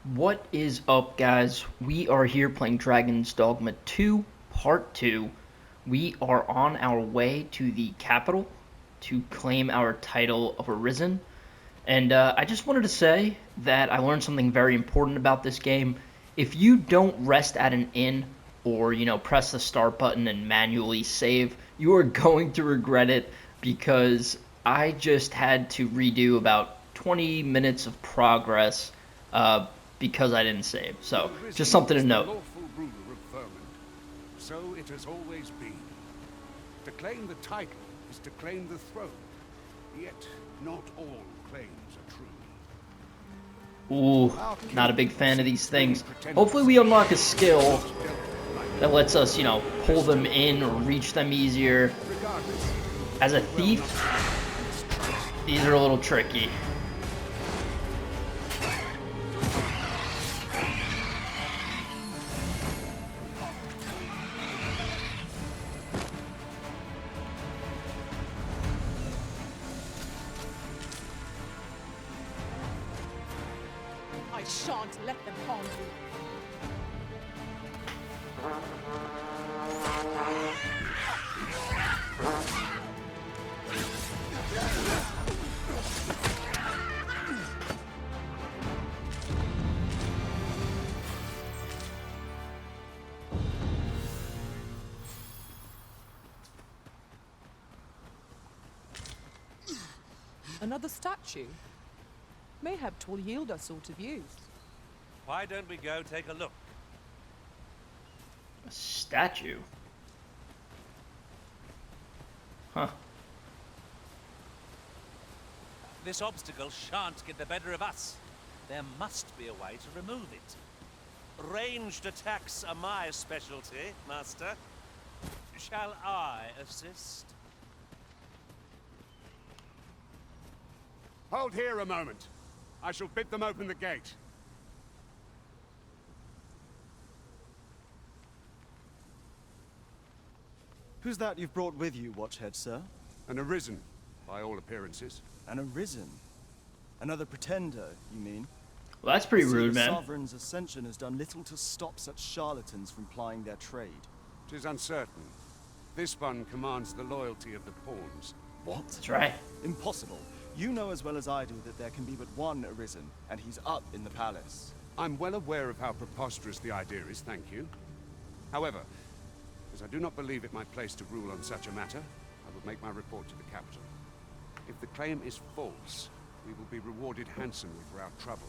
What is up, guys? We are here playing Dragon's Dogma 2, Part 2. We are on our way to the capital to claim our title of Arisen. And I just wanted to say that I learned something very important about this game. If you don't rest at an inn or, press the start button and manually save, you are going to regret it because I just had to redo about 20 minutes of progress because I didn't save. So, just something to note. Lawful ruler of vermin. So it has always been. To claim the title is to claim the throne. Yet not all claims are true. Ooh, not a big fan of these things. Hopefully we unlock a skill that lets us, pull them in or reach them easier. As a thief, these are a little tricky. I shan't let them harm you. Another statue? Mayhap 'twill yield us sort of use. Why don't we go take a look? A statue? Huh. This obstacle shan't get the better of us. There must be a way to remove it. Ranged attacks are my specialty, Master. Shall I assist? Hold here a moment. I shall bid them open the gate. Who's that you've brought with you, Watchhead, sir? An Arisen, by all appearances. An Arisen? Another pretender, you mean? Well, that's pretty I see rude, the man. Sovereign's ascension has done little to stop such charlatans from plying their trade. 'Tis uncertain. This one commands the loyalty of the pawns. What? That's right. Impossible. You know as well as I do that there can be but one Arisen, and he's up in the palace. I'm well aware of how preposterous the idea is, thank you. However, as I do not believe it my place to rule on such a matter, I will make my report to the capital. If the claim is false, we will be rewarded handsomely for our trouble.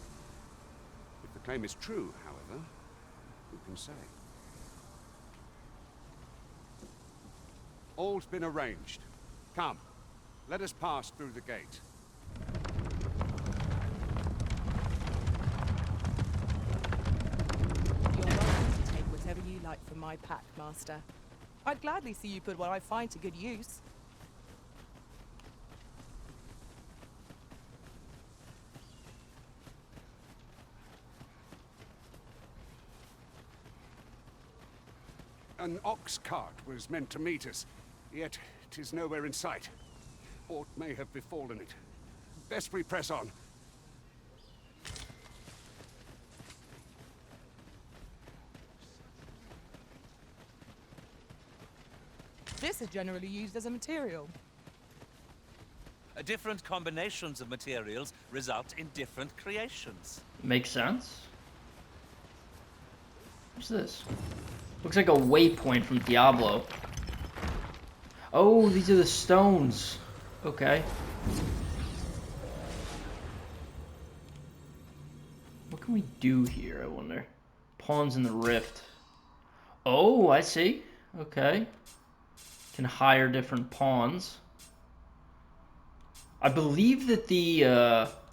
If the claim is true, however, who can say? All's been arranged. Come, let us pass through the gate. You're welcome to take whatever you like from my pack, Master. I'd gladly see you put what I find to good use. An ox cart was meant to meet us, yet 'tis nowhere in sight. Aught may have befallen it. Best we press on. This is generally used as a material. Different combinations of materials result in different creations. Makes sense. What's this? Looks like a waypoint from Diablo. Oh, these are the stones. Okay. What can we do here, I wonder? Pawns in the rift. Oh, I see. Okay. Can hire different pawns. I believe that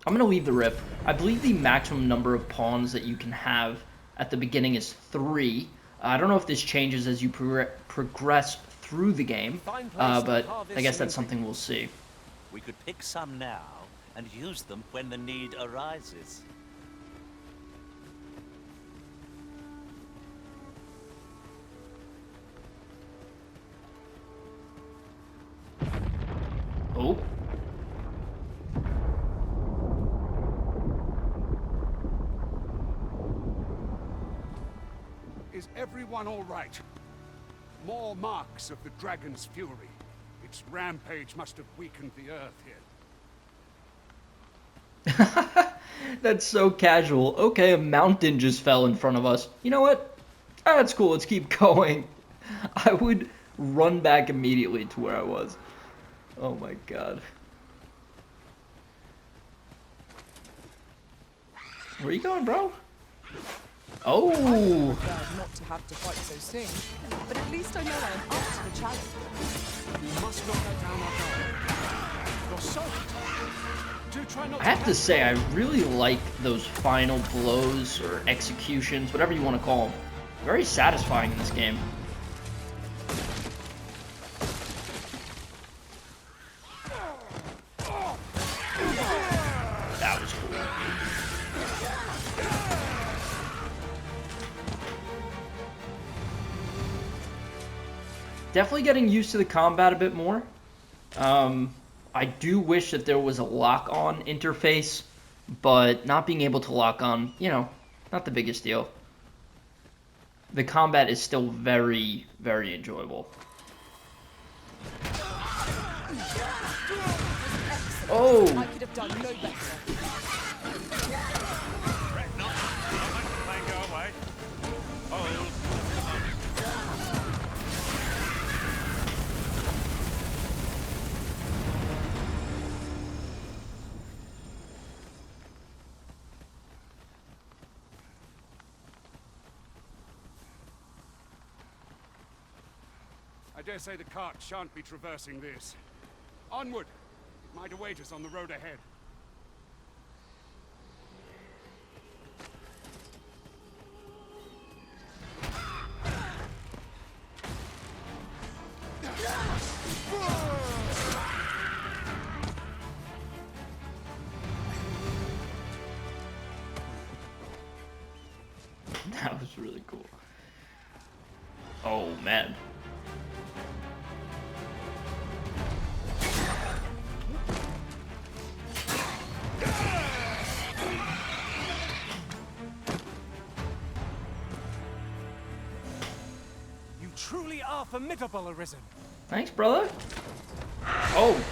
I'm going to leave the rift. I believe the maximum number of pawns that you can have at the beginning is 3. I don't know if this changes as you progress through the game, but I guess that's something we'll see. We could pick some now and use them when the need arises. Oh. Is everyone all right? More marks of the dragon's fury. Its rampage must have weakened the earth here. That's so casual. Okay, a mountain just fell in front of us. You know what? That's cool. Let's keep going. I would run back immediately to where I was. Oh my god. Where you going, bro? Oh! I prefer not to have to fight so soon, but at least I know I am up to the challenge. You must not let down our guard. You're soaked. Do try not I have to say, I really like those final blows or executions, whatever you want to call them. Very satisfying in this game. That was cool. Definitely getting used to the combat a bit more. I do wish that there was a lock-on interface, but not being able to lock on, you know, not the biggest deal. The combat is still very, very enjoyable. Oh! I could have done no better. Go away. Oh, I dare say the cart shan't be traversing this. Onward! It might await us on the road ahead. That was really cool. Oh, man. You truly are formidable, Arisen. Thanks, brother. Oh.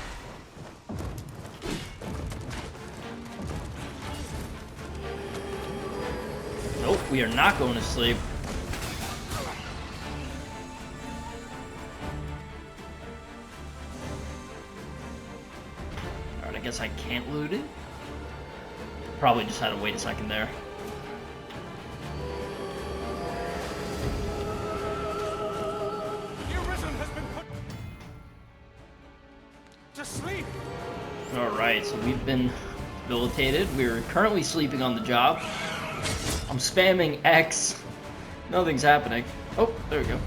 Nope, we are not going to sleep. Alright, I guess I can't loot it. Probably just had to wait a second there. The Arisen has been put to sleep. Alright, so we've been debilitated. We're currently sleeping on the job. I'm spamming X. Nothing's happening. Oh, there we go.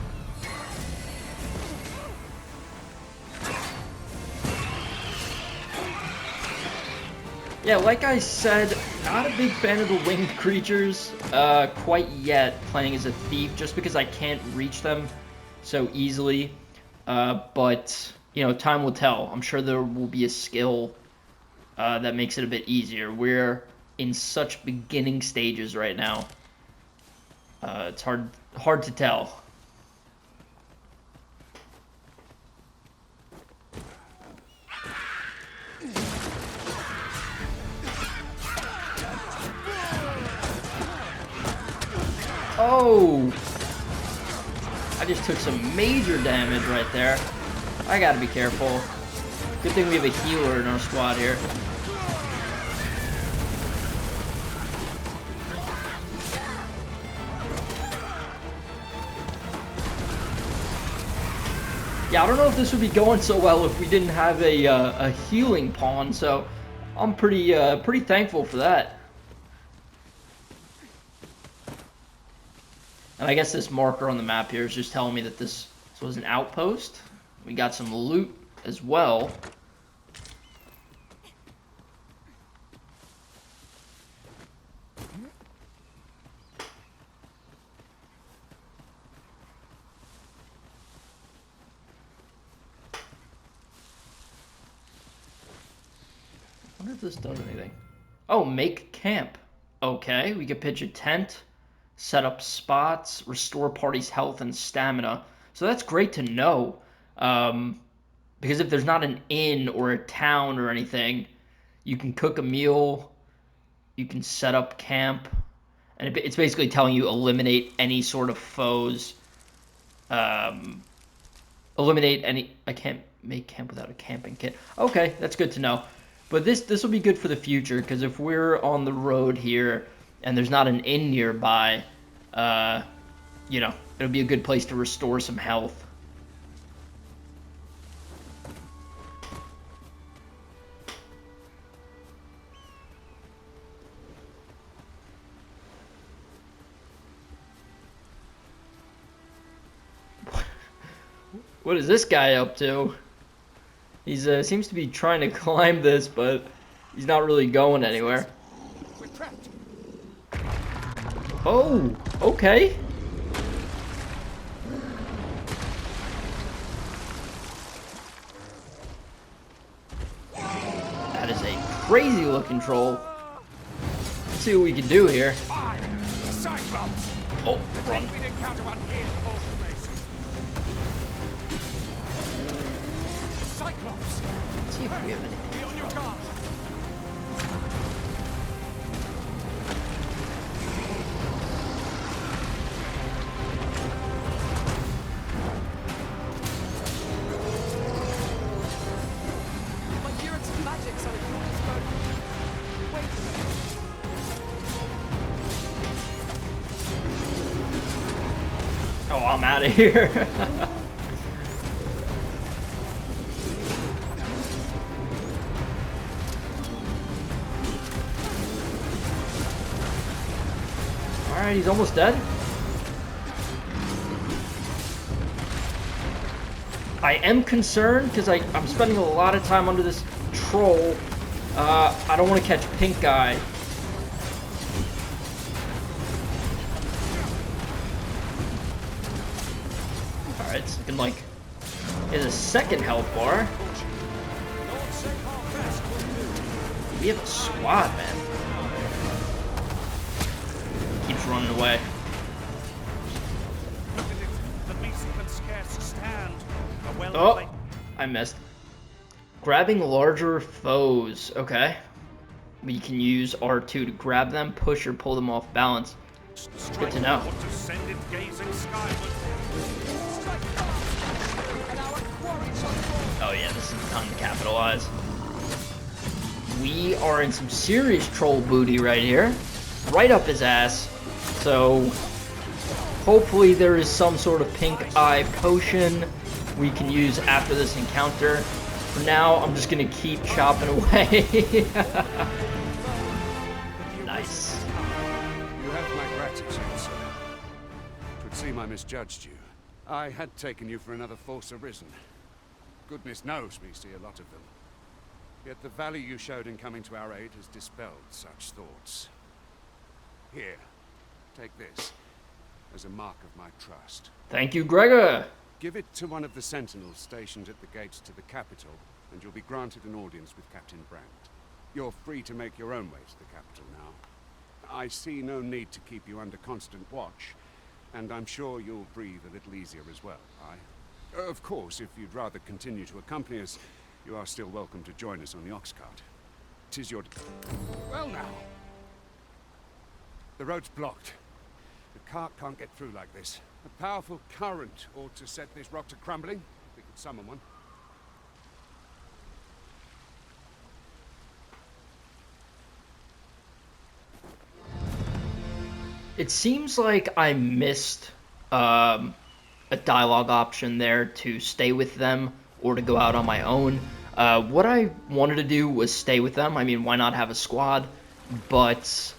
Yeah, like I said, not a big fan of the winged creatures quite yet, playing as a thief, just because I can't reach them so easily. But, you know, time will tell. I'm sure there will be a skill that makes it a bit easier. We're in such beginning stages right now. It's hard to tell. Oh! I just took some major damage right there. I gotta be careful. Good thing we have a healer in our squad here. Yeah, I don't know if this would be going so well if we didn't have a healing pawn, so I'm pretty thankful for that. And I guess this marker on the map here is just telling me that this was an outpost. We got some loot as well. I wonder if this does anything. Oh, make camp. Okay, we could pitch a tent, set up spots, restore party's health and stamina. So that's great to know. Because if there's not an inn or a town or anything, you can cook a meal, you can set up camp, and it's basically telling you eliminate any sort of foes. Eliminate any. I can't make camp without a camping kit. Okay, that's good to know. But this will be good for the future, because if we're on the road here and there's not an inn nearby, you know, it'll be a good place to restore some health. What is this guy up to? He's seems to be trying to climb this, but he's not really going anywhere. We're trapped. Oh, okay. That is a crazy looking troll. Let's see what we can do here. Cyclops! Oh, run. We'd encounter one here before the race. Cyclops! Let's see if we have anything. Be on your guard! My curate's magic, so it can explode. Wait a minute. Oh, I'm out of here. Alright, he's almost dead. I am concerned because I'm spending a lot of time under this troll. I don't want to catch pink eye. Alright, it's looking like there's a second health bar. We have a squad, man. Keeps running away. The beast can scarce stand. A well Oh, I missed. Grabbing larger foes. Okay. We can use R2 to grab them, push or pull them off balance. Good to know. Descended gazing skyward. Oh yeah, this is time to capitalize. We are in some serious troll booty right here. Right up his ass. So hopefully there is some sort of pink eye potion we can use after this encounter. For now, I'm just gonna keep chopping away. Nice. You have my gratitude, sir. Twould seem I misjudged you. I had taken you for another force arisen. Goodness knows we see a lot of them. Yet the value you showed in coming to our aid has dispelled such thoughts. Here, take this as a mark of my trust. Thank you, Gregor. Give it to one of the sentinels stationed at the gates to the capital, and you'll be granted an audience with Captain Brandt. You're free to make your own way to the capital now. I see no need to keep you under constant watch, and I'm sure you'll breathe a little easier as well, aye? Of course, if you'd rather continue to accompany us, you are still welcome to join us on the ox cart. 'Tis your... Well now! The road's blocked. The cart can't get through like this. A powerful current ought to set this rock to crumbling. If we could summon one. It seems like I missed a dialogue option there to stay with them or to go out on my own. What I wanted to do was stay with them. I mean, why not have a squad? But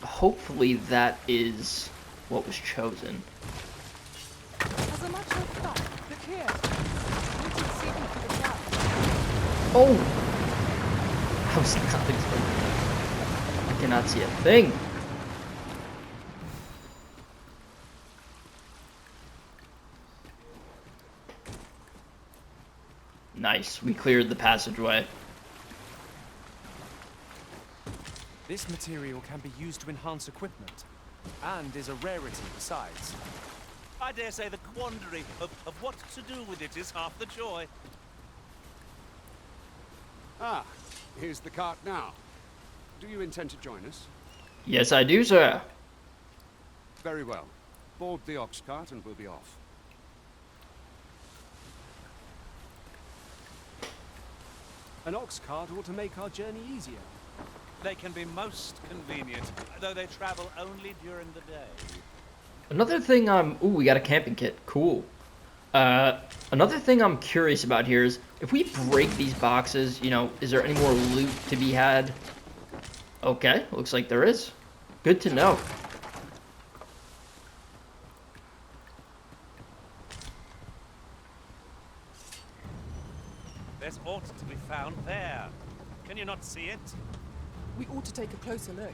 hopefully that is what was chosen. As a matter of fact, look here. You can see them through the gap. Oh! I was not expecting that. I cannot see a thing. Nice, we cleared the passageway. This material can be used to enhance equipment. And is a rarity besides. I dare say the quandary of what to do with it is half the joy. Ah, here's the cart now. Do you intend to join us? Yes, I do, sir. Very well. Board the ox cart and we'll be off. An ox cart ought to make our journey easier. They can be most convenient, though they travel only during the day. Another thing ooh, we got a camping kit. Cool. Another thing I'm curious about here is if we break these boxes, you know, is there any more loot to be had? Okay, looks like there is. Good to know. There's aught to be found there. Can you not see it? We ought to take a closer look.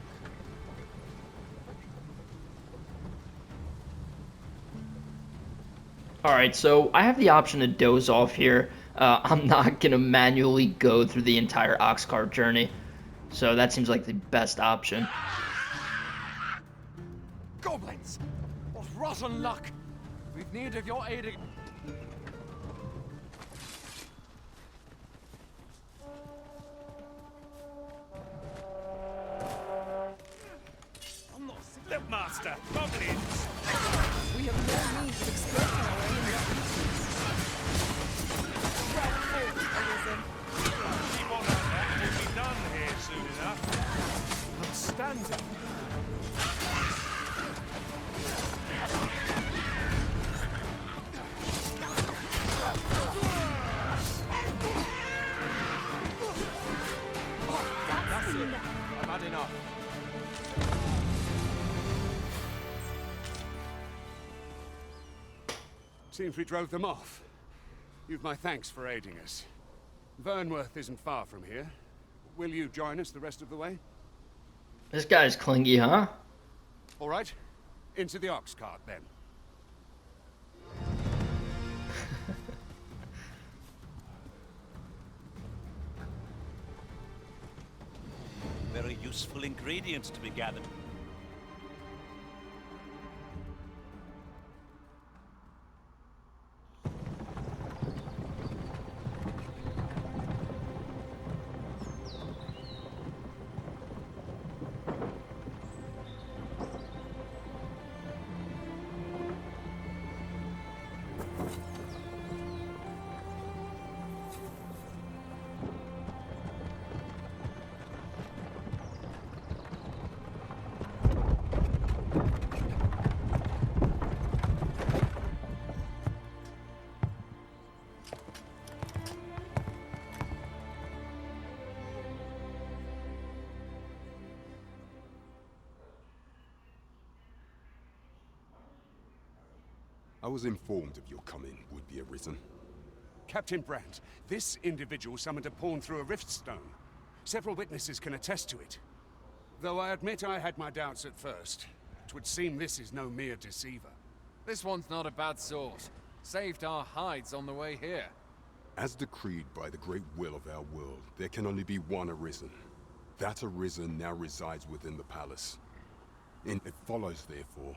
Alright, so I have the option to doze off here. I'm not going to manually go through the entire ox cart journey. So that seems like the best option. Goblins! What rotten luck! We've need of your aid. Look, Master! Goblins! We have no means of exploiting our own abilities. Well fought, Arisen. Keep on like that, and we'll be done here soon enough. Outstanding! That's it. I've had enough. Seems we drove them off. You've my thanks for aiding us. Vernworth isn't far from here. Will you join us the rest of the way? This guy's clingy, huh? All right. Into the ox cart, then. Very useful ingredients to be gathered. I was informed of your coming would be Arisen. Captain Brandt, this individual summoned a pawn through a rift stone. Several witnesses can attest to it. Though I admit I had my doubts at first. 'Twould seem this is no mere deceiver. This one's not a bad sort. Saved our hides on the way here. As decreed by the great will of our world, there can only be one Arisen. That Arisen now resides within the palace. And it follows, therefore,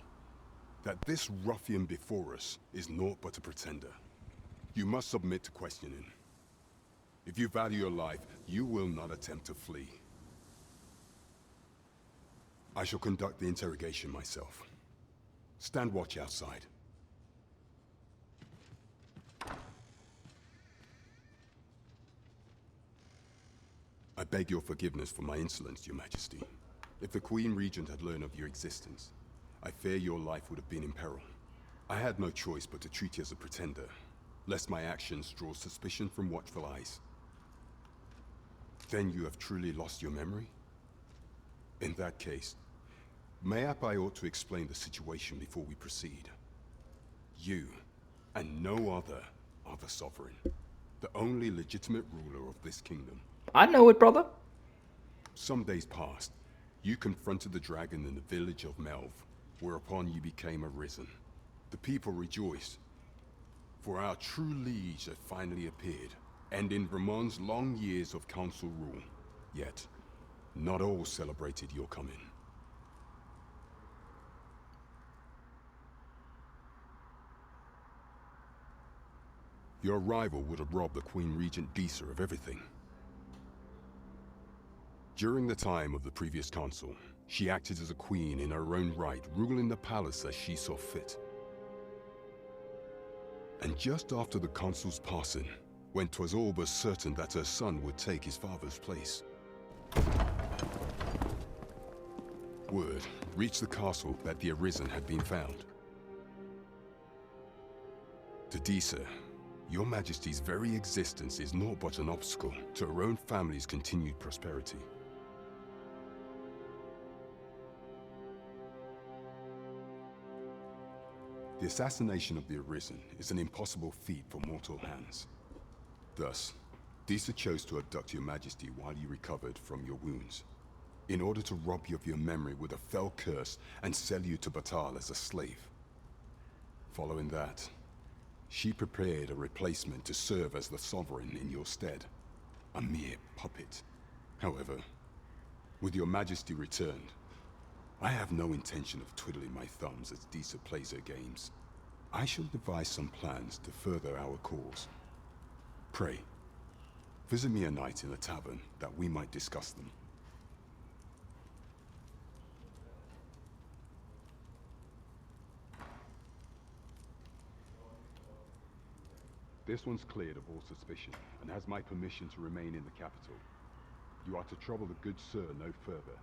that this ruffian before us is naught but a pretender. You must submit to questioning. If you value your life, you will not attempt to flee. I shall conduct the interrogation myself. Stand watch outside. I beg your forgiveness for my insolence, Your Majesty. If the Queen Regent had learned of your existence, I fear your life would have been in peril. I had no choice but to treat you as a pretender, lest my actions draw suspicion from watchful eyes. Then you have truly lost your memory? In that case, mayhap I ought to explain the situation before we proceed. You, and no other, are the sovereign, the only legitimate ruler of this kingdom. I know it, brother. Some days past, you confronted the dragon in the village of Melv, whereupon you became Arisen. The people rejoiced, for our true liege had finally appeared, and in Ramon's long years of council rule. Yet, not all celebrated your coming. Your arrival would have robbed the Queen Regent Disa of everything. During the time of the previous consul, she acted as a queen in her own right, ruling the palace as she saw fit. And just after the consul's passing, when 'twas all but certain that her son would take his father's place, word reached the castle that the Arisen had been found. To Disa, your Majesty's very existence is naught but an obstacle to her own family's continued prosperity. The assassination of the Arisen is an impossible feat for mortal hands. Thus, Disa chose to abduct your Majesty while you recovered from your wounds, in order to rob you of your memory with a fell curse and sell you to Batal as a slave. Following that, she prepared a replacement to serve as the sovereign in your stead, a mere puppet. However, with your Majesty returned, I have no intention of twiddling my thumbs as Disa plays her games. I shall devise some plans to further our cause. Pray, visit me a night in the tavern that we might discuss them. This one's cleared of all suspicion and has my permission to remain in the capital. You are to trouble the good sir no further.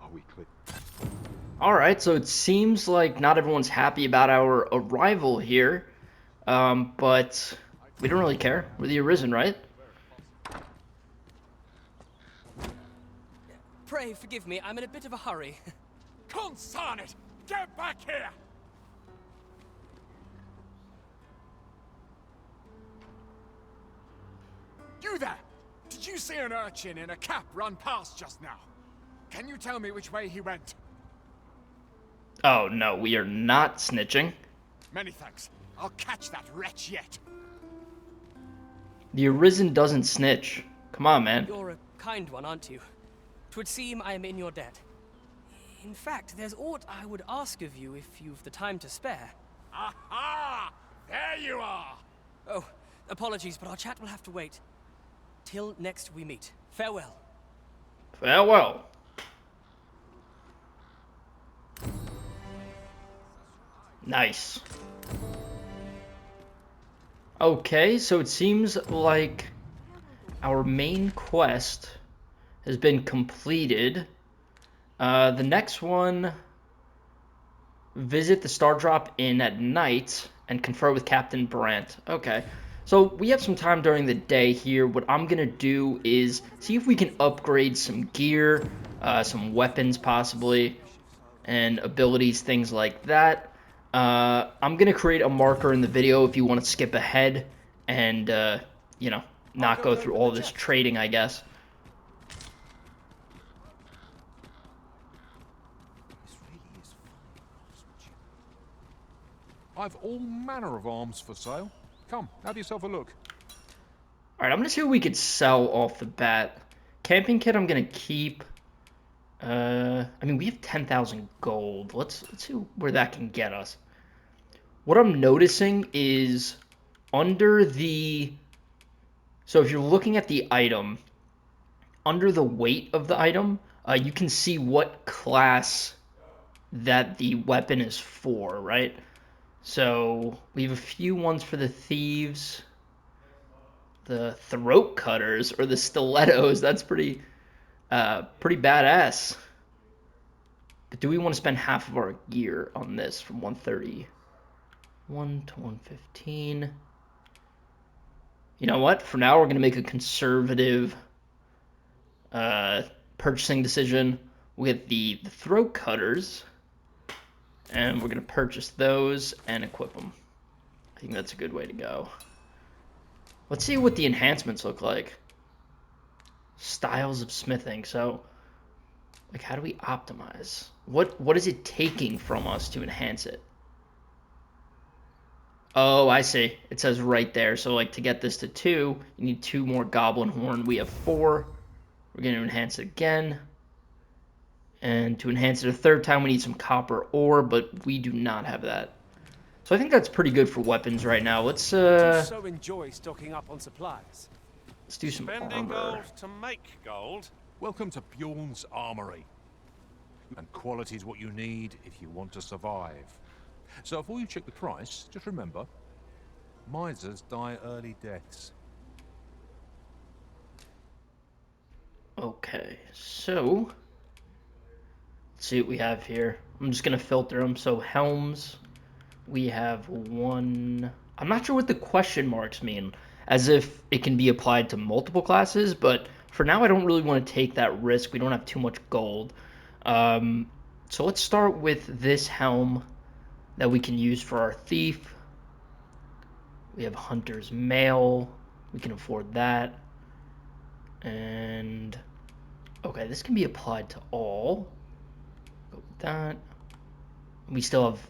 Are we clear? Alright, so it seems like not everyone's happy about our arrival here, but we don't really care. We're the Arisen, right? Pray forgive me, I'm in a bit of a hurry. Consign it! Get back here! You there! Did you see an urchin in a cap run past just now? Can you tell me which way he went? Oh no, we are not snitching. Many thanks. I'll catch that wretch yet. The Arisen doesn't snitch. Come on, man. You're a kind one, aren't you? 'Twould seem I am in your debt. In fact, there's aught I would ask of you if you've the time to spare. Aha! There you are! Oh, apologies, but our chat will have to wait. Till next we meet. Farewell. Farewell. Nice. Okay, so it seems like our main quest has been completed. The next one, visit the Star Drop Inn at night and confer with Captain Brandt. Okay, so we have some time during the day here. What I'm gonna do is see if we can upgrade some gear, some weapons possibly, and abilities, things like that. I'm gonna create a marker in the video if you want to skip ahead and you know, not go through all this trading, I guess. I've all manner of arms for sale. Come, have yourself a look. Alright, I'm gonna see what we could sell off the bat. Camping kit I'm gonna keep. I mean, we have 10,000 gold. Let's see where that can get us. What I'm noticing is under the... So if you're looking at the item, under the weight of the item, you can see what class that the weapon is for, right? So we have a few ones for the thieves. The throat cutters, or the stilettos, that's pretty badass. But do we want to spend half of our gear on this from 131 to 115? You know what? For now, we're going to make a conservative purchasing decision with the throat cutters. And we're going to purchase those and equip them. I think that's a good way to go. Let's see what the enhancements look like. Styles of smithing. So, like, how do we optimize? What is it taking from us to enhance it? Oh, I see. It says right there. So, like, to get this to 2, you need 2 more goblin horn. We have 4. We're going to enhance it again. And to enhance it a 3rd time, we need some copper ore, but we do not have that. So I think that's pretty good for weapons right now. Let's Do you so enjoy stocking up on supplies? let's do some Spending armor. gold to make gold. Welcome to Bjorn's Armory. And quality's what you need if you want to survive. So before you check the price, just remember, misers die early deaths. Okay, so let's see what we have here. I'm just gonna filter them. So helms, we have one. I'm not sure what the question marks mean, as if it can be applied to multiple classes, but for now I don't really want to take that risk. We don't have too much gold. So let's start with this helm that we can use for our thief. We have hunter's mail. We can afford that. And okay, this can be applied to all. Go with that. We still have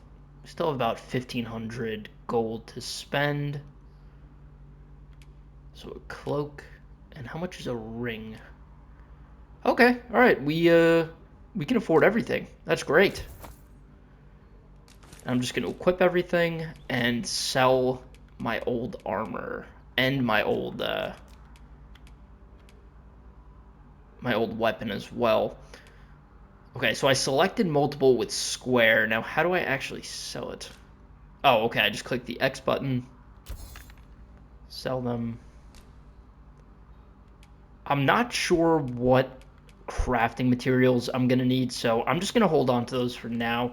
about 1,500 gold to spend. So a cloak, and how much is a ring? Okay, all right, we can afford everything. That's great. I'm just gonna equip everything and sell my old armor and my old weapon as well. Okay, so I selected multiple with square. Now, how do I actually sell it? Oh, okay, I just click the X button. Sell them. I'm not sure what crafting materials I'm going to need, so I'm just going to hold on to those for now.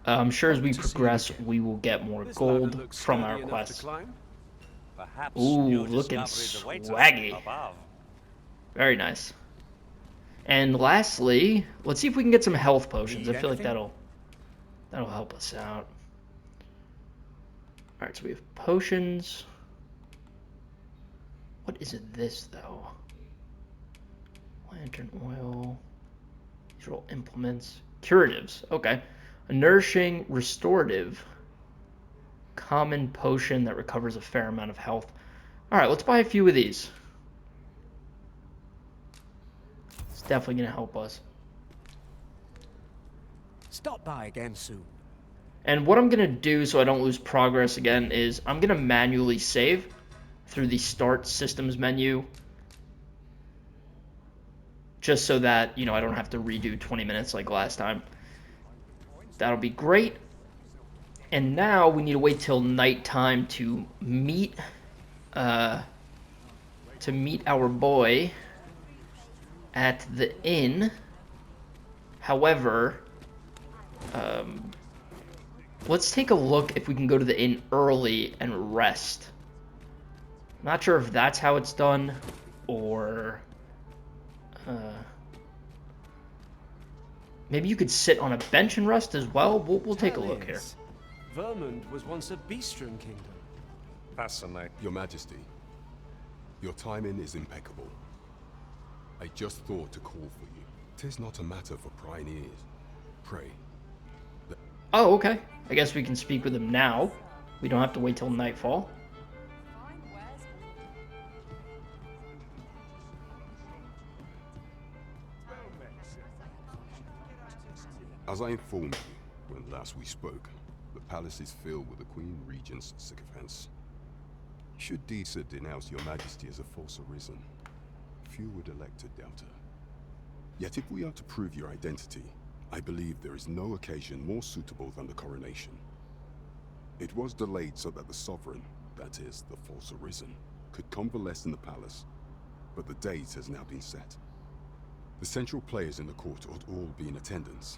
I'm sure as we progress, we will get more gold from our quests. Perhaps Ooh, new looking discoveries await us swaggy. above. Very nice. And lastly, let's see if we can get some health potions. I feel like that'll help us out. All right, so we have potions. What is this though? Lantern oil. These are all implements. Curatives. Okay. A nourishing restorative. Common potion that recovers a fair amount of health. All right, let's buy a few of these. It's definitely going to help us. Stop by again soon. And what I'm going to do so I don't lose progress again is I'm going to manually save through the Start Systems menu. Just so that, you know, I don't have to redo 20 minutes like last time. That'll be great. And now we need to wait till nighttime to meet our boy at the inn. However, let's take a look if we can go to the inn early and rest. Not sure if that's how it's done, or maybe you could sit on a bench and rest as well. We'll take a look here. Vermund was once a Beastrom kingdom. Fascinating. Your Majesty, your timing is impeccable. I just thought to call for you. 'Tis not a matter for prying ears. Pray. Oh, okay. I guess we can speak with him now. We don't have to wait till nightfall. As I informed you when last we spoke, the palace is filled with the Queen Regent's sycophants. Should Disa denounce your Majesty as a false arisen, few would elect to doubt her. Yet if we are to prove your identity, I believe there is no occasion more suitable than the coronation. It was delayed so that the sovereign, that is, the false arisen, could convalesce in the palace, but the date has now been set. The central players in the court ought all be in attendance.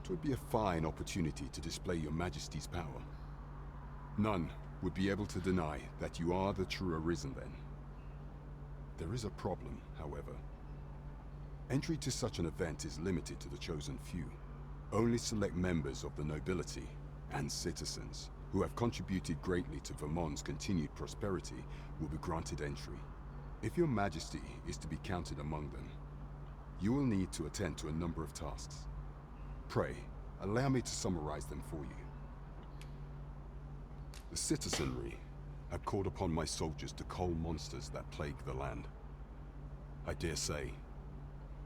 It would be a fine opportunity to display your Majesty's power. None would be able to deny that you are the true Arisen then. There is a problem, however. Entry to such an event is limited to the chosen few. Only select members of the nobility and citizens who have contributed greatly to Vermont's continued prosperity will be granted entry. If your Majesty is to be counted among them, you will need to attend to a number of tasks. Pray, allow me to summarize them for you. The citizenry have called upon my soldiers to cull monsters that plague the land. I dare say,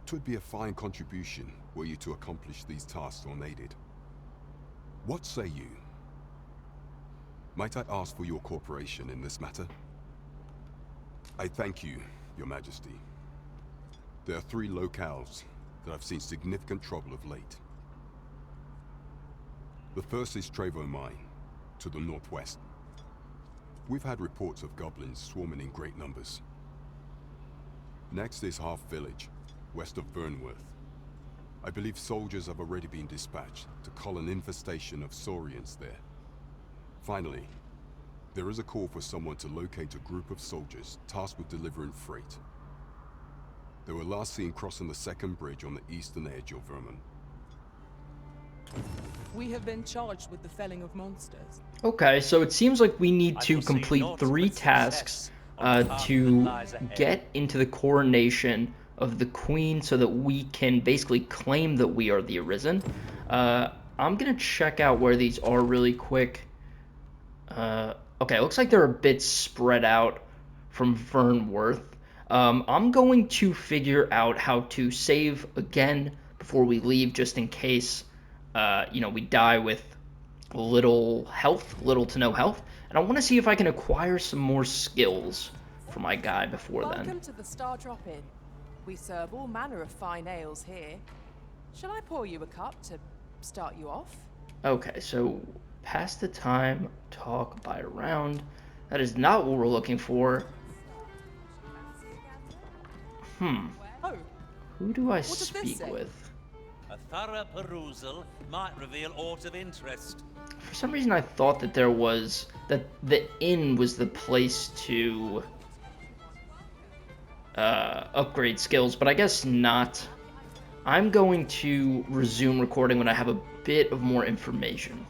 'twould be a fine contribution were you to accomplish these tasks unaided. What say you? Might I ask for your cooperation in this matter? I thank you, Your Majesty. There are 3 locales that I've seen significant trouble of late. The first is Trevo Mine, to the northwest. We've had reports of goblins swarming in great numbers. Next is Half Village, west of Vernworth. I believe soldiers have already been dispatched to cull an infestation of Saurians there. Finally, there is a call for someone to locate a group of soldiers tasked with delivering freight. They were last seen crossing the second bridge on the eastern edge of Vermont. We have been charged with the felling of monsters. Okay, so it seems like we need to I foresee complete naught 3 but tasks success on the path that to lies ahead. get into the coronation of the Queen so that we can basically claim that we are the Arisen. I'm gonna check out where these are really quick. Okay, it looks like they're a bit spread out from Vernworth. I'm going to figure out how to save again before we leave, just in case, we die with little to no health. And I want to see if I can acquire some more skills for my guy before Welcome then. to the Star Drop-In. We serve all manner of fine ales here. Shall I pour you a cup to start you off? Okay, so pass the time, talk, buy around. That is not what we're looking for. Oh, Who do I does this speak say? with? A thorough perusal might reveal aught of interest. For some reason I thought that the inn was the place to upgrade skills, but I guess not. I'm going to resume recording when I have a bit of more information.